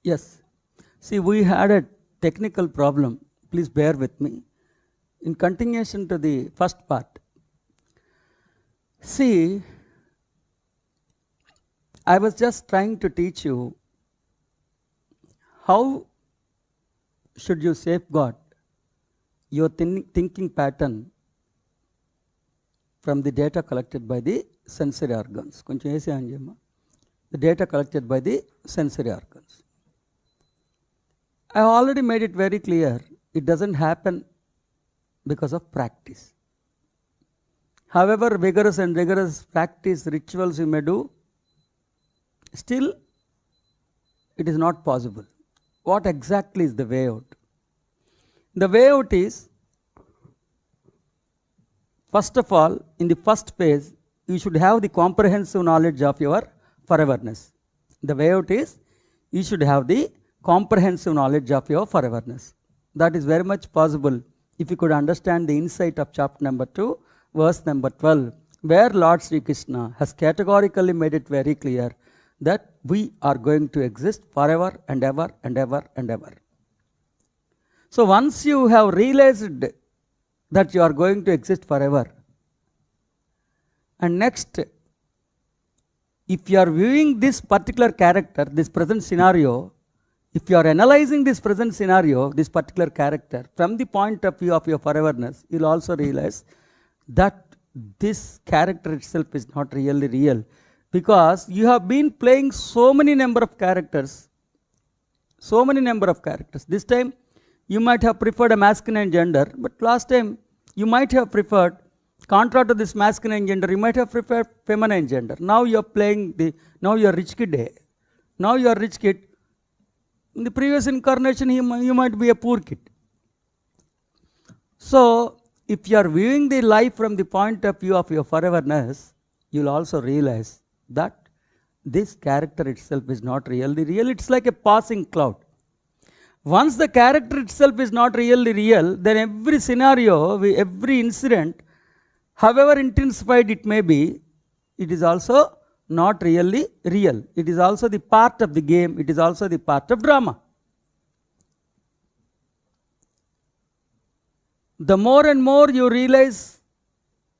Yes. See, we had a technical problem. Please bear with me. In continuation to the first part. See, I was just trying to teach you how should you safeguard your thinking pattern from the data collected by the sensory organs. The data collected by the sensory organs. I already made it very clear, it doesn't happen because of practice. However vigorous and rigorous practice, rituals you may do, still it is not possible. What exactly is the way out? The way out is, first of all, in the first phase, you should have the comprehensive knowledge of your foreverness. The way out is, you should have the comprehensive knowledge of your foreverness. That is very much possible if you could understand the insight of chapter number 2, verse number 12, where Lord Sri Krishna has categorically made it very clear that we are going to exist forever and ever and ever and ever. So once you have realized that you are going to exist forever, and next, if you are viewing this particular character, this present scenario, if you are analyzing this present scenario, this particular character, from the point of view of your foreverness, you will also realize that this character itself is not really real, because you have been playing so many number of characters. This time you might have preferred a masculine gender, but last time you might have preferred, contrary to this masculine gender, you might have preferred feminine gender. Now you are playing now you are rich kid. Now you are rich kid. In the previous incarnation, you might be a poor kid. So, if you are viewing the life from the point of view of your foreverness, you will also realize that this character itself is not really real. It's like a passing cloud. Once the character itself is not really real, then every scenario, every incident, however intensified it may be, it is also not really real. It is also the part of the game. It is also the part of drama. The more and more you realize,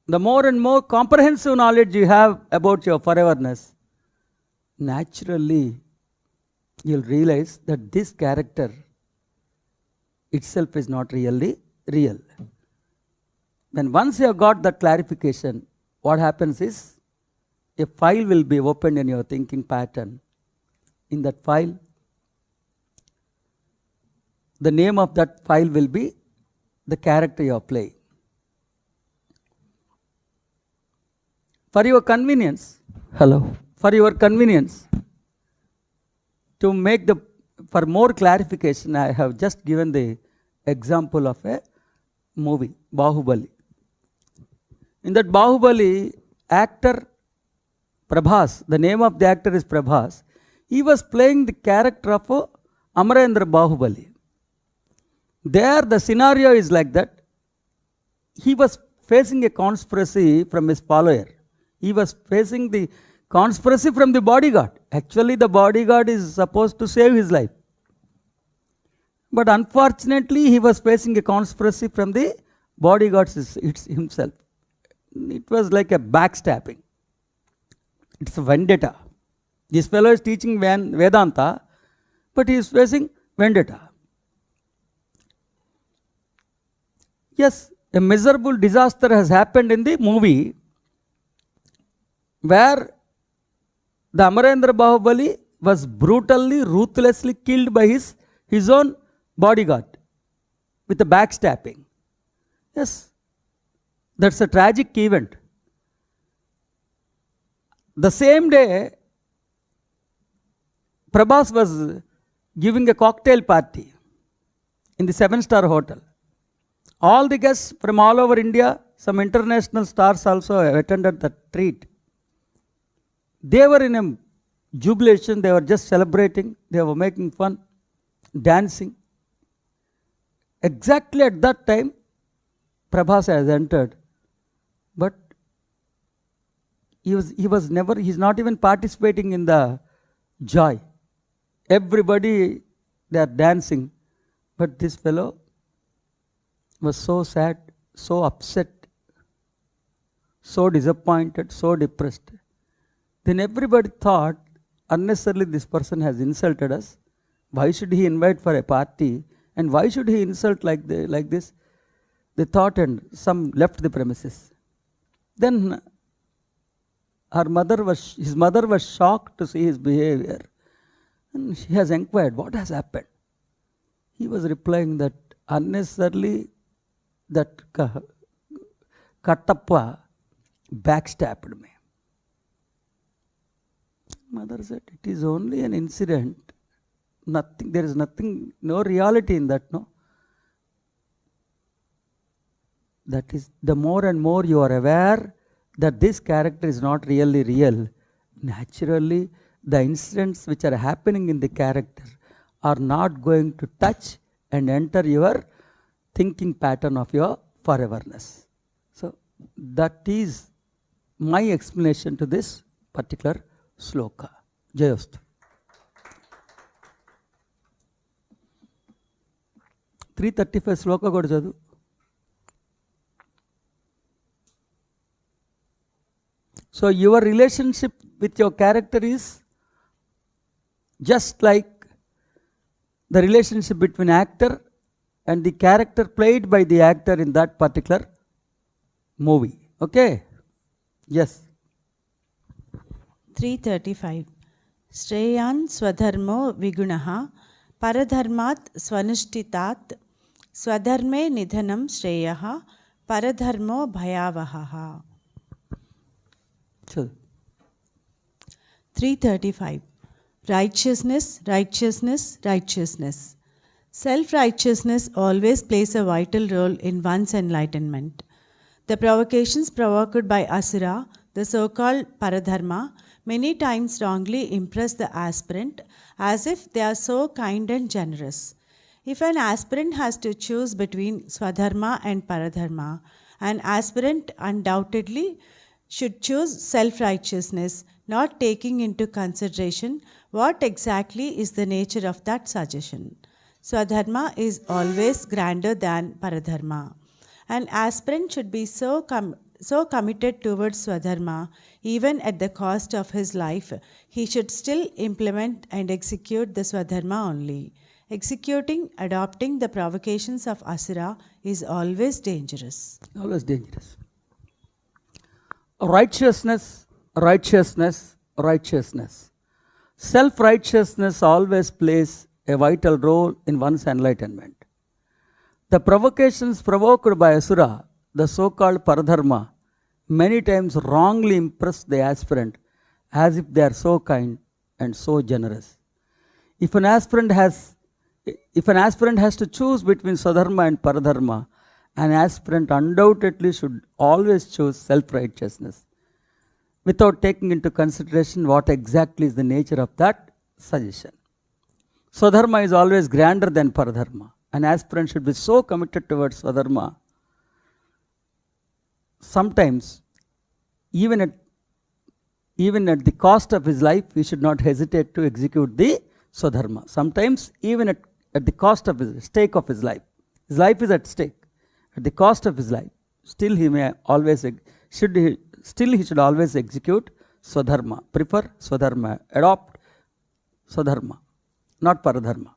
the more and more comprehensive knowledge you have about your foreverness, naturally you'll realize that this character itself is not really real. Then once you have got that clarification, what happens is, a file will be opened in your thinking pattern. In that file, the name of that file will be the character you are playing. For your convenience, for more clarification, I have just given the example of a movie, Bahubali. In that Bahubali, actor Prabhas, the name of the actor is Prabhas, he was playing the character of Amarendra Bahubali. There the scenario is like that. He was facing a conspiracy from his follower. He was facing the conspiracy from the bodyguard. Actually the bodyguard is supposed to save his life. But unfortunately he was facing a conspiracy from the bodyguard himself. It was like a backstabbing. It's a vendetta. This fellow is teaching Vedanta, but he is facing vendetta. Yes, a miserable disaster has happened in the movie where the Amarendra Bahubali was brutally, ruthlessly killed by his own bodyguard with a backstabbing. Yes, that's a tragic event. The same day, Prabhas was giving a cocktail party in the 7-star hotel. All the guests from all over India, some international stars also attended the treat. They were in a jubilation, they were just celebrating, they were making fun, dancing. Exactly at that time, Prabhas has entered, but he's not even participating in the joy. Everybody, they are dancing. But this fellow was so sad, so upset, so disappointed, so depressed. Then everybody thought, unnecessarily this person has insulted us. Why should he invite for a party? And why should he insult like this? They thought, and some left the premises. Then his mother was shocked to see his behavior. And she has inquired, what has happened? He was replying that unnecessarily that Kattappa backstabbed me. Mother said, it is only an incident. Nothing, there is nothing, no reality in that, no? That is, the more and more you are aware that this character is not really real, naturally the incidents which are happening in the character are not going to touch and enter your thinking pattern of your foreverness. So that is my explanation to this particular sloka. Jayostu. 335 sloka కూడా చదువు. So your relationship with your character is just like the relationship between actor and the character played by the actor in that particular movie. Okay? Yes. 335. Shreyan swadharmo vigunaha paradharmat swanushtitat swadharme nidhanam shreyaha paradharmo bhayavahaha. 335. Righteousness, righteousness, righteousness. Self-righteousness always plays a vital role in one's enlightenment. The provocations provoked by Asura, the so-called Paradharma, many times wrongly impress the aspirant as if they are so kind and generous. If an aspirant has to choose between Swadharma and Paradharma, an aspirant undoubtedly should choose self-righteousness, not taking into consideration what exactly is the nature of that suggestion. Swadharma is always grander than Paradharma. An aspirant should be so committed towards Swadharma, even at the cost of his life, he should still implement and execute the Swadharma only. Executing, adopting the provocations of Asura is always dangerous. Always dangerous. Righteousness, righteousness, righteousness. Self-righteousness always plays a vital role in one's enlightenment. The provocations provoked by Asura, the so-called Paradharma, many times wrongly impress the aspirant as if they are so kind and so generous. If an aspirant has to choose between Swadharma and Paradharma, an aspirant undoubtedly should always choose self-righteousness without taking into consideration what exactly is the nature of that suggestion. Swadharma is always grander than Paradharma. An aspirant should be so committed towards Swadharma. Sometimes, even at the cost of his life, he should not hesitate to execute the Swadharma. Sometimes, even at the cost of his stake of his life. His life is at stake. At the cost of his life, still he should always execute Swadharma. Prefer Swadharma. Adopt Swadharma, not Paradharma.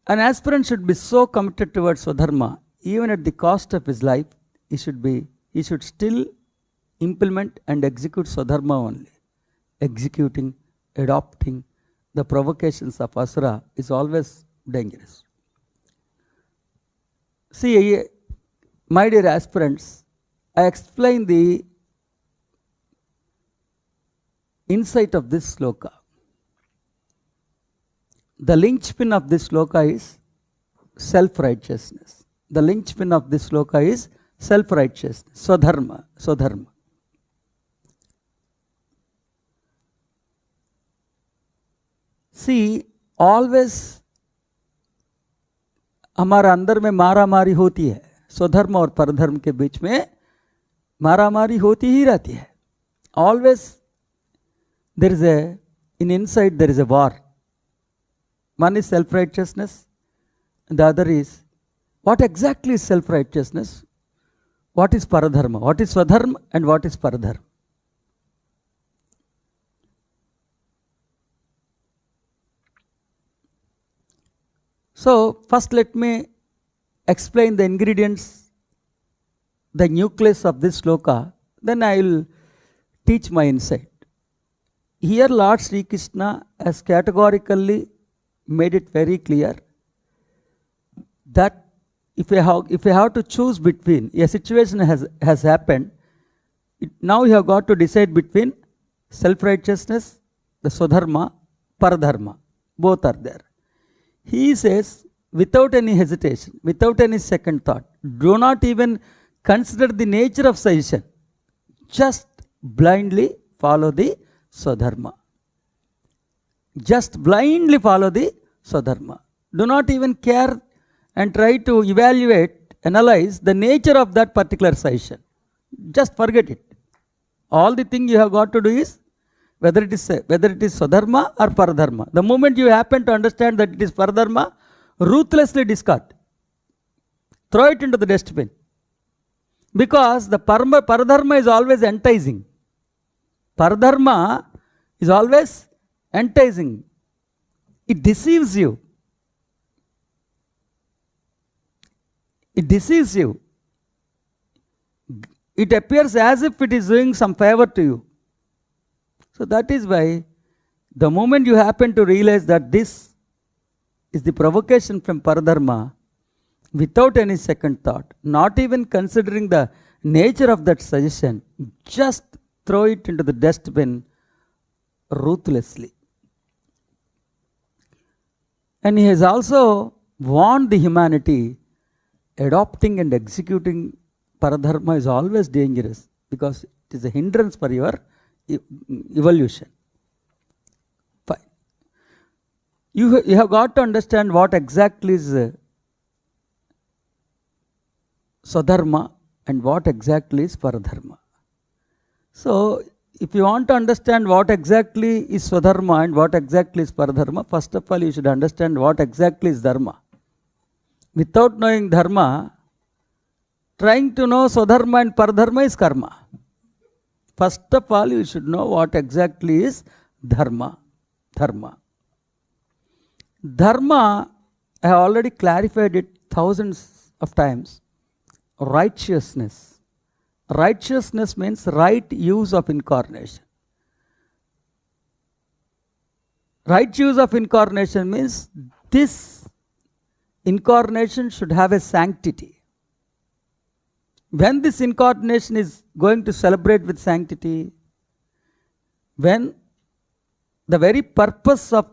An aspirant should be so committed towards Swadharma, even at the cost of his life, he should still implement and execute Swadharma only. Executing, adopting the provocations of Asura is always dangerous. See, my dear aspirants, I explain the insight of this sloka. The linchpin of this sloka is self-righteousness. The linchpin of this sloka is self-righteousness. Swadharma. Swadharma. See, always हमारा अंदर में मारामारी होती है. स्वधर्म और परधर्म के बीच में मारामारी होती ही रहती है. Always there is in inside there is a war. One is self-righteousness, and the other is what exactly is self-righteousness? What is paradharma? What is swadharma and what is paradharma? So, first let me explain the ingredients, the nucleus of this sloka, then I will teach my insight. Here Lord Sri Krishna has categorically made it very clear that if you have to choose between, a situation has happened, now you have got to decide between self-righteousness, the swadharma, paradharma, both are there. He says, without any hesitation, without any second thought, do not even consider the nature of suggestion, just blindly follow the swadharma. Just blindly follow the swadharma. Do not even care and try to evaluate, analyze the nature of that particular suggestion. Just forget it. All the thing you have got to do is whether it is swadharma or paradharma. The moment you happen to understand that it is paradharma, ruthlessly discard. Throw it into the dustbin. Because the paradharma is always enticing. Paradharma is always enticing. It deceives you. It deceives you. It appears as if it is doing some favor to you. So that is why the moment you happen to realize that this is the provocation from paradharma, without any second thought, not even considering the nature of that suggestion, just throw it into the dustbin ruthlessly. And he has also warned the humanity, adopting and executing paradharma is always dangerous because it is a hindrance for your evolution. Fine. You have got to understand what exactly is swadharma and what exactly is paradharma. So, if you want to understand what exactly is swadharma and what exactly is paradharma, first of all you should understand what exactly is dharma. Without knowing dharma, trying to know swadharma and paradharma is karma. First of all, you should know what exactly is dharma. Dharma. Dharma, I have already clarified it thousands of times. Righteousness. Righteousness means right use of incarnation. Right use of incarnation means this incarnation should have a sanctity. When this incarnation is going to celebrate with sanctity, when the very purpose of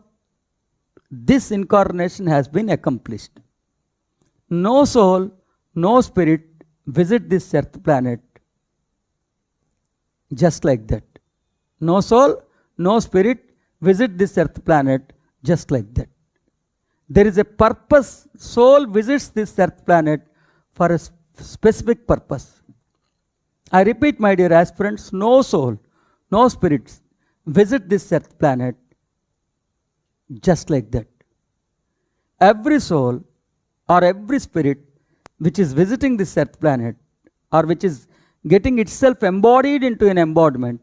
this incarnation has been accomplished. No soul, no spirit visit this earth planet just like that. No soul, no spirit visit this earth planet just like that. There is a purpose. Soul visits this earth planet for a specific purpose. I repeat, my dear aspirants, no soul, no spirits visit this earth planet just like that. Every soul or every spirit which is visiting this earth planet or which is getting itself embodied into an embodiment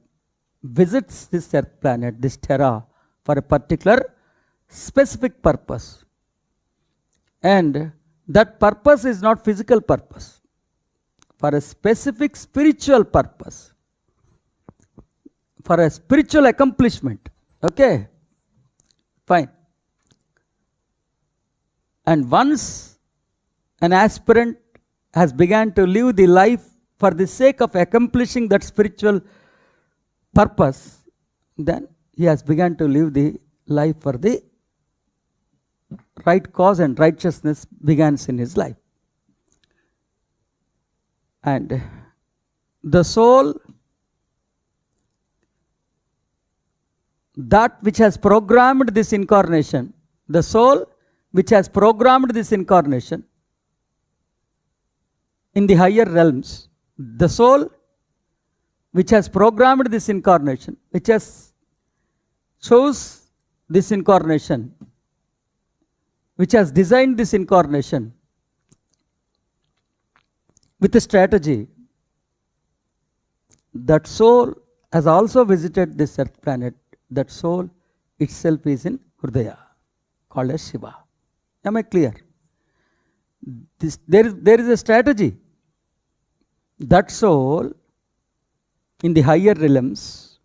visits this earth planet, this terra, for a particular specific purpose. And that purpose is not physical purpose, for a specific spiritual purpose, for a spiritual accomplishment. Okay? Fine. And once an aspirant has begun to live the life for the sake of accomplishing that spiritual purpose, then he has begun to live the life for the right cause, and righteousness begins in his life. And the soul, that which has programmed this incarnation, the soul which has programmed this incarnation in the higher realms, the soul which has programmed this incarnation, which has chose this incarnation which has designed this incarnation with a strategy, that soul has also visited this earth planet. That soul itself is in Hridaya, called as Shiva. Am I clear? There is a strategy. That soul in the higher realms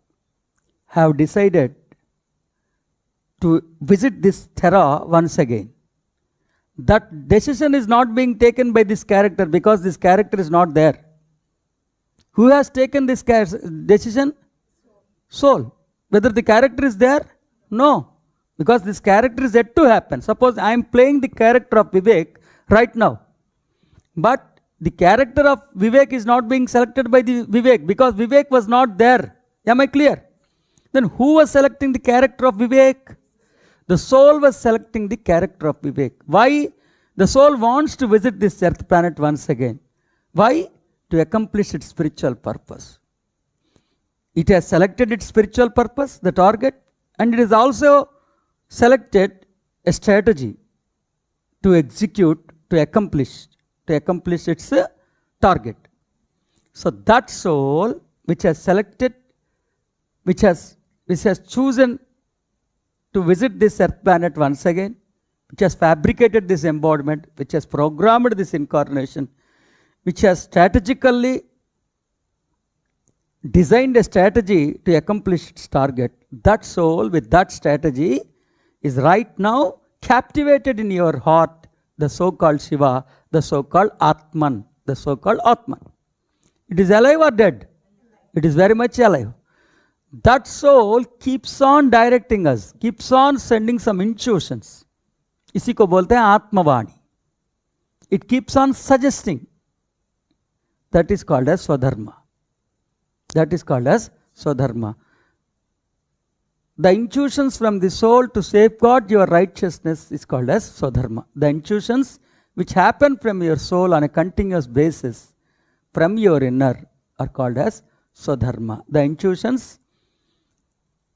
have decided to visit this Terra once again. That decision is not being taken by this character because this character is not there. Who has taken this decision? Soul. Whether the character is there? No. Because this character is yet to happen. Suppose I am playing the character of Vivek right now. But the character of Vivek is not being selected by the Vivek because Vivek was not there. Am I clear? Then who was selecting the character of Vivek? The soul was selecting the character of Vivek. Why? The soul wants to visit this earth planet once again. Why? To accomplish its spiritual purpose. It has selected its spiritual purpose, the target, and it has also selected a strategy to execute, to accomplish its target. So that soul which has selected, which has chosen to visit this earth planet once again, which has fabricated this embodiment, which has programmed this incarnation, which has strategically designed a strategy to accomplish its target, that soul with that strategy is right now captivated in your heart, the so-called Shiva, the so-called Atman, the so-called Atman. It is alive or dead? It is very much alive. That soul keeps on directing us, keeps on sending some intuitions. इसी को बोलते हैं आत्मवाणी. It keeps on suggesting. That is called as Swadharma. That is called as Swadharma. The intuitions from the soul to safeguard your righteousness is called as Swadharma. The intuitions which happen from your soul on a continuous basis from your inner are called as Swadharma. The intuitions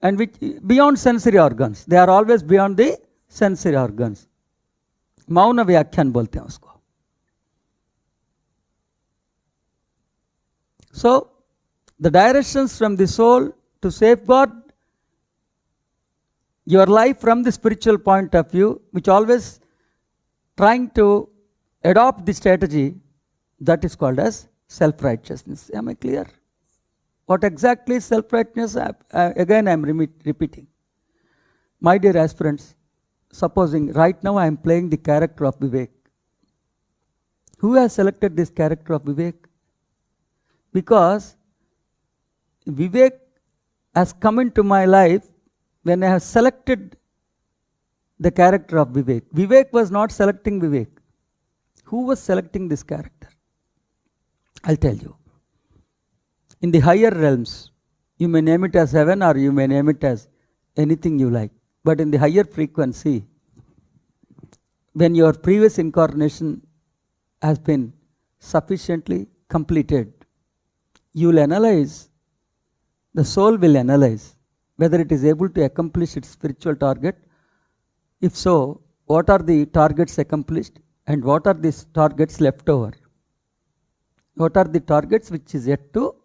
and which beyond sensory organs. They are always beyond the sensory organs. मौन व्याख्यान बोलते हैं उसको. So, the directions from the soul to safeguard your life from the spiritual point of view, which always trying to adopt the strategy, that is called as self-righteousness. Am I clear? What exactly is self-righteousness? Again, I am repeating. My dear aspirants, supposing right now I am playing the character of Vivek. Who has selected this character of Vivek? Because Vivek has come into my life when I have selected the character of Vivek. Vivek was not selecting Vivek. Who was selecting this character? I'll tell you. In the higher realms, you may name it as heaven or you may name it as anything you like. But in the higher frequency, when your previous incarnation has been sufficiently completed, you will analyze, the soul will analyze whether it is able to accomplish its spiritual target. If so, what are the targets accomplished and what are the targets left over? What are the targets which is yet to,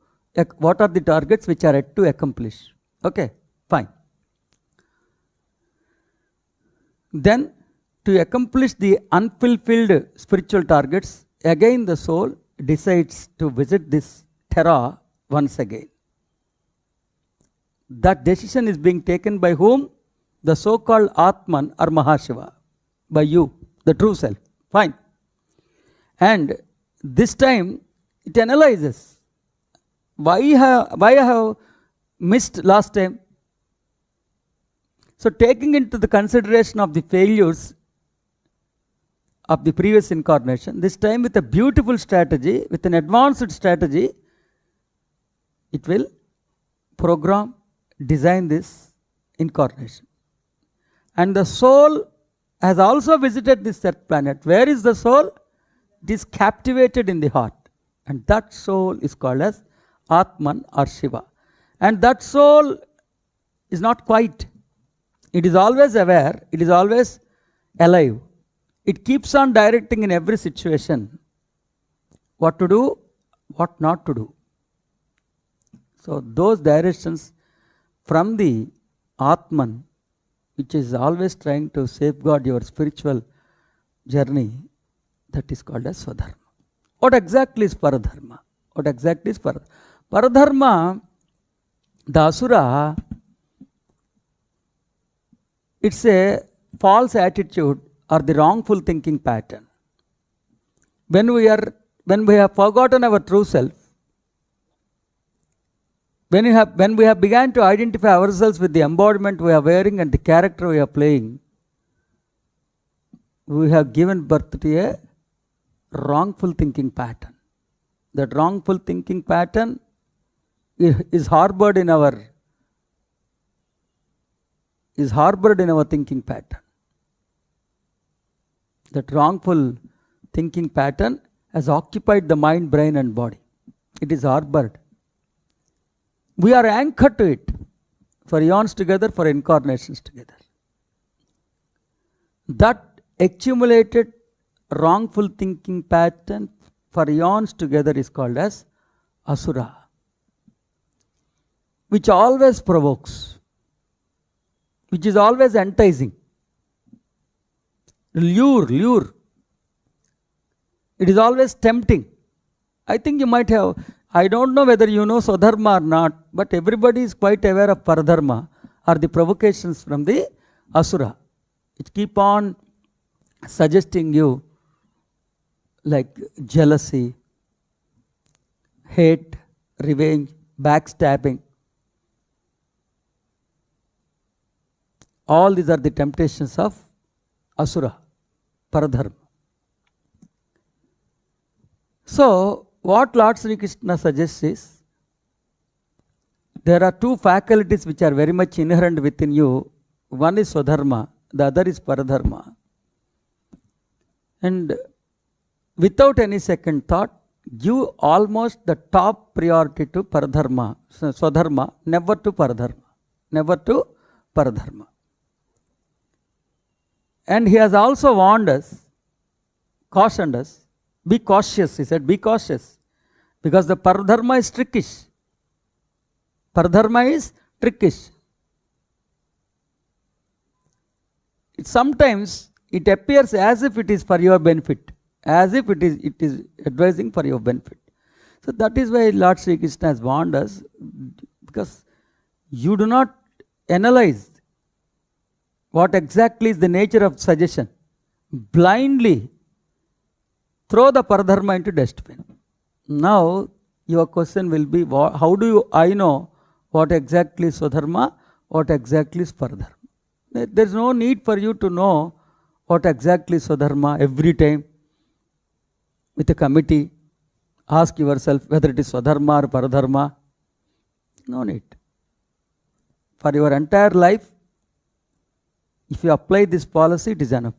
what are the targets which are yet to accomplish? Okay, fine. Then, to accomplish the unfulfilled spiritual targets, again the soul decides to visit this Terra once again. That decision is being taken by whom? The so-called Atman or Mahashiva. By you, the true self. Fine. And this time, it analyzes. Why I have missed last time? So taking into the consideration of the failures of the previous incarnation, this time with a beautiful strategy, with an advanced strategy, it will program, design this incarnation. And the soul has also visited this earth planet. Where is the soul? It is captivated in the heart. And that soul is called as Atman or Shiva. And that soul is not quiet. It is always aware, it is always alive. It keeps on directing in every situation what to do, what not to do. So those directions from the Atman, which is always trying to safeguard your spiritual journey, that is called as Swadharma. What exactly is Paradharma? What exactly is Paradharma? Paradharma, the Asura, it's a false attitude or the wrongful thinking pattern. When we have forgotten our true self, when we have begun to identify ourselves with the embodiment we are wearing and the character we are playing, we have given birth to a wrongful thinking pattern. That wrongful thinking pattern is harbored in our thinking pattern. That wrongful thinking pattern has occupied the mind, brain and body. It is harbored. We are anchored to it for eons together, for incarnations together. That accumulated wrongful thinking pattern for eons together is called as Asura, which always provokes, which is always enticing. Lure. It is always tempting. I think you might have, I don't know whether you know Swadharma or not, but everybody is quite aware of Paradharma, or the provocations from the Asura, which keep on suggesting you like jealousy, hate, revenge, backstabbing. All these are the temptations of Asura, Paradharma. So, what Lord Sri Krishna suggests is, there are two faculties which are very much inherent within you. One is Swadharma, the other is Paradharma. And without any second thought, give almost the top priority to Paradharma, Swadharma, never to Paradharma. Never to Paradharma. And he has also warned us, cautioned us, be cautious. He said, be cautious. Because the Paradharma is trickish. Paradharma is trickish. Sometimes it appears as if it is for your benefit, as if it is advising for your benefit. So that is why Lord Sri Krishna has warned us, because you do not analyze what exactly is the nature of suggestion. Blindly throw the Paradharma into dustbin. Now your question will be, how do I know what exactly is Swadharma, what exactly is Paradharma? There is no need for you to know what exactly is Swadharma every time. With a committee, ask yourself whether it is Swadharma or Paradharma. No need. For your entire life, if you apply this policy, it is enough.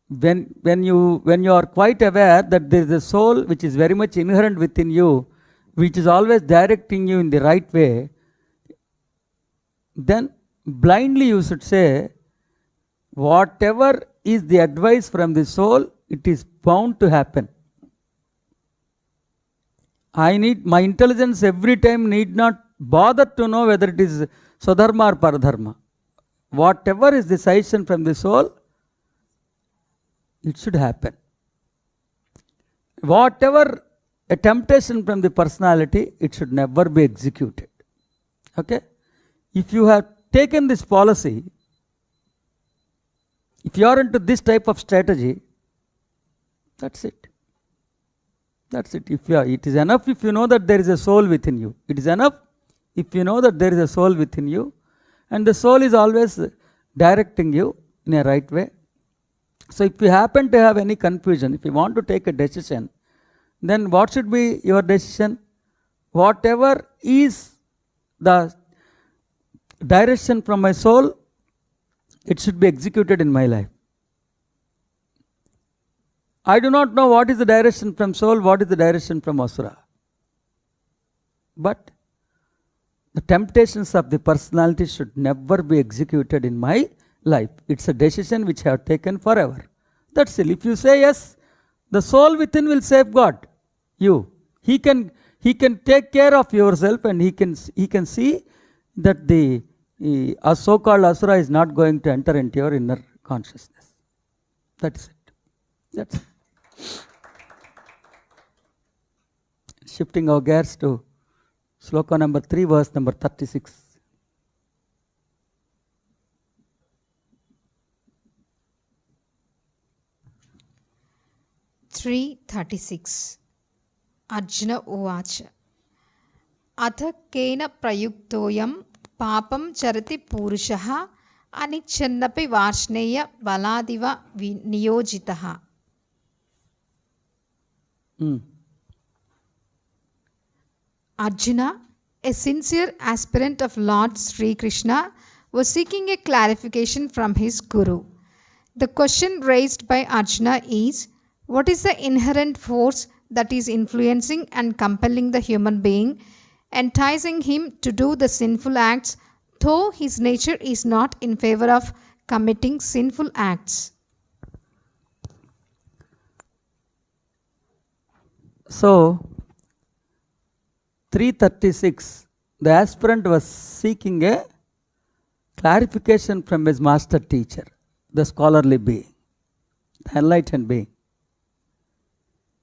When you are quite aware that there is a soul which is very much inherent within you, which is always directing you in the right way, then blindly you should say, whatever is the advice from the soul, it is bound to happen. My intelligence every time need not bother to know whether it is Swadharma or Paradharma. Whatever is the suggestion from the soul, it should happen. Whatever a temptation from the personality, it should never be executed. Okay? If you have taken this policy, if you are into this type of strategy, that's it. That's it. It is enough if you know that there is a soul within you. It is enough if you know that there is a soul within you, and the soul is always directing you in a right way. So if you happen to have any confusion, if you want to take a decision, then what should be your decision? Whatever is the direction from my soul, it should be executed in my life. I do not know what is the direction from soul, what is the direction from Asura. But the temptations of the personality should never be executed in my life. It's a decision which I have taken forever. That's it. If you say yes, the soul within will safeguard you. He can take care of yourself, and he can see that the so-called asura is not going to enter into your inner consciousness. That's it. That's it. Shifting our gears to sloka number 3, verse number 36. Arjuna uvacha atha kena prayuktoyam papam charati purushaha anichannapi varshneya baladiva niyojitaha. Arjuna, a sincere aspirant of Lord Sri Krishna, was seeking a clarification from his guru. The question raised by Arjuna is, what is the inherent force that is influencing and compelling the human being, enticing him to do the sinful acts, though his nature is not in favor of committing sinful acts? So, 336, the aspirant was seeking a clarification from his master teacher, the scholarly being, the enlightened being.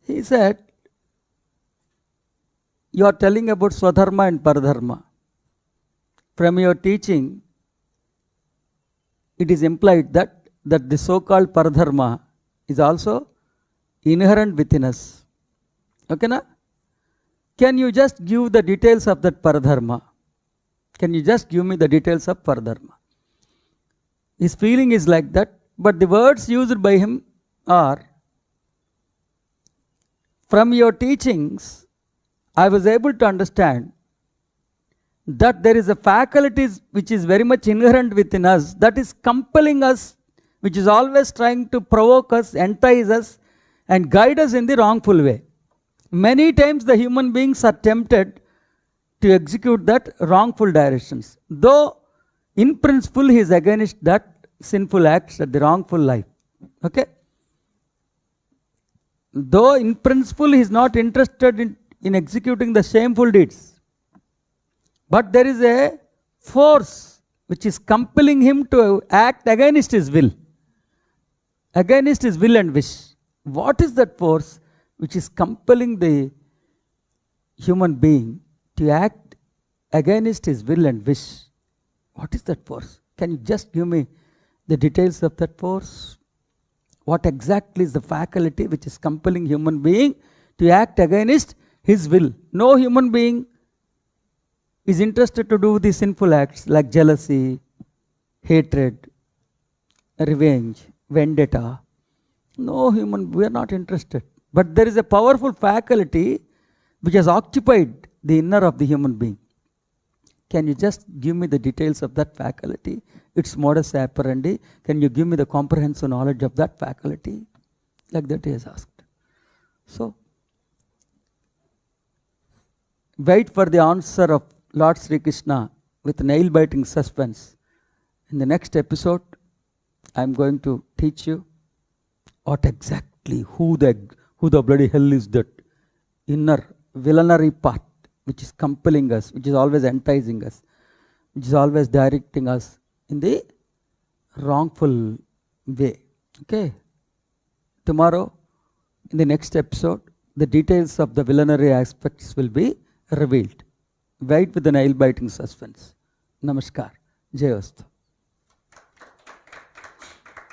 He said, you are telling about Swadharma and Paradharma. From your teaching, it is implied that the so-called Paradharma is also inherent within us. Okay, na? Can you just give the details of that Paradharma? Can you just give me the details of Paradharma? His feeling is like that, but the words used by him are, from your teachings, I was able to understand that there is a faculty which is very much inherent within us, that is compelling us, which is always trying to provoke us, entice us, and guide us in the wrongful way. Many times the human beings are tempted to execute that wrongful directions, though in principle he is against that sinful acts, that the wrongful life. Okay? Though in principle he is not interested in executing the shameful deeds, but there is a force which is compelling him to act against his will and wish. What is that force which is compelling the human being to act against his will and wish? What is that force? Can you just give me the details of that force? What exactly is the faculty which is compelling human being to act against his will? No human being is interested to do the sinful acts like jealousy, hatred, revenge, vendetta. No human, we are not interested. But there is a powerful faculty which has occupied the inner of the human being. Can you just give me the details of that faculty? Its modus operandi. Can you give me the comprehensive knowledge of that faculty? Like that he has asked. So, wait for the answer of Lord Sri Krishna with nail-biting suspense. In the next episode, I am going to teach you what exactly, who the bloody hell is that inner villainary part which is compelling us, which is always enticing us, which is always directing us in the wrongful way. Okay? Tomorrow, in the next episode, the details of the villainary aspects will be revealed. Wait with the nail-biting suspense. Namaskar. Jayastu.